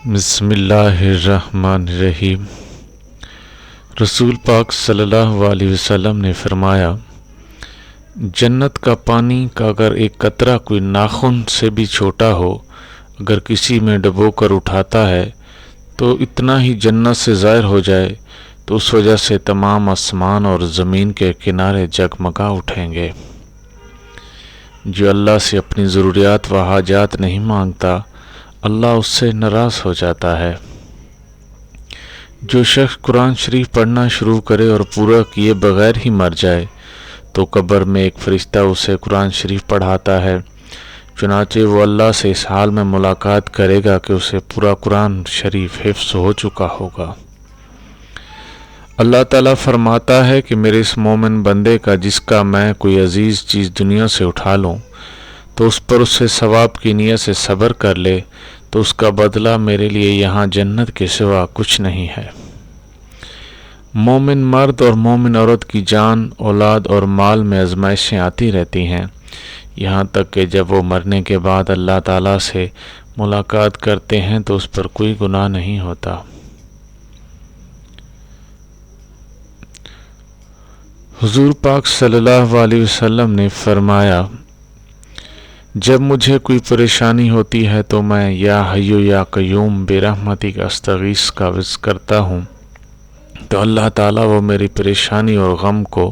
بسم اللہ الرحمن الرحیم۔ رسول پاک صلی اللہ علیہ وسلم نے فرمایا، جنت کا پانی کا اگر ایک قطرہ کوئی ناخن سے بھی چھوٹا ہو، اگر کسی میں ڈبو کر اٹھاتا ہے تو اتنا ہی جنت سے ظاہر ہو جائے تو اس وجہ سے تمام آسمان اور زمین کے کنارے جگمگا اٹھیں گے۔ جو اللہ سے اپنی ضروریات و حاجات نہیں مانگتا، اللہ اس سے ناراض ہو جاتا ہے۔ جو شخص قرآن شریف پڑھنا شروع کرے اور پورا کیے بغیر ہی مر جائے تو قبر میں ایک فرشتہ اسے قرآن شریف پڑھاتا ہے، چنانچہ وہ اللہ سے اس حال میں ملاقات کرے گا کہ اسے پورا قرآن شریف حفظ ہو چکا ہوگا۔ اللہ تعالیٰ فرماتا ہے کہ میرے اس مومن بندے کا جس کا میں کوئی عزیز چیز دنیا سے اٹھا لوں تو اس پر اسے ثواب کی نیت سے صبر کر لے تو اس کا بدلہ میرے لیے یہاں جنت کے سوا کچھ نہیں ہے۔ مومن مرد اور مومن عورت کی جان، اولاد اور مال میں آزمائشیں آتی رہتی ہیں، یہاں تک کہ جب وہ مرنے کے بعد اللہ تعالیٰ سے ملاقات کرتے ہیں تو اس پر کوئی گناہ نہیں ہوتا۔ حضور پاک صلی اللہ علیہ وسلم نے فرمایا، جب مجھے کوئی پریشانی ہوتی ہے تو میں یا حیو یا قیوم برحمتک استغیث کا وعظ کرتا ہوں تو اللہ تعالیٰ وہ میری پریشانی اور غم کو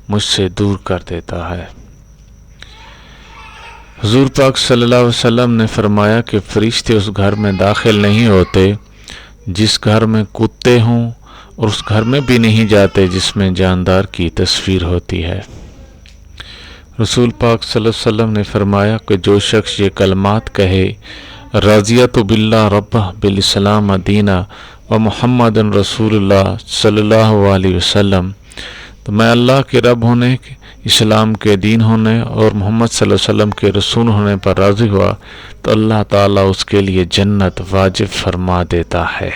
مجھ سے دور کر دیتا ہے۔ حضور پاک صلی اللہ علیہ وسلم نے فرمایا کہ فرشتے اس گھر میں داخل نہیں ہوتے جس گھر میں کتے ہوں، اور اس گھر میں بھی نہیں جاتے جس میں جاندار کی تصویر ہوتی ہے۔ رسول پاک صلی اللہ علیہ وسلم نے فرمایا کہ جو شخص یہ کلمات کہے، راضیت باللہ ربہ بالاسلام دینا و محمد رسول اللہ صلی اللہ علیہ وسلم، تو میں اللہ کے رب ہونے، اسلام کے دین ہونے اور محمد صلی اللہ علیہ وسلم کے رسول ہونے پر راضی ہوا تو اللہ تعالیٰ اس کے لیے جنت واجب فرما دیتا ہے۔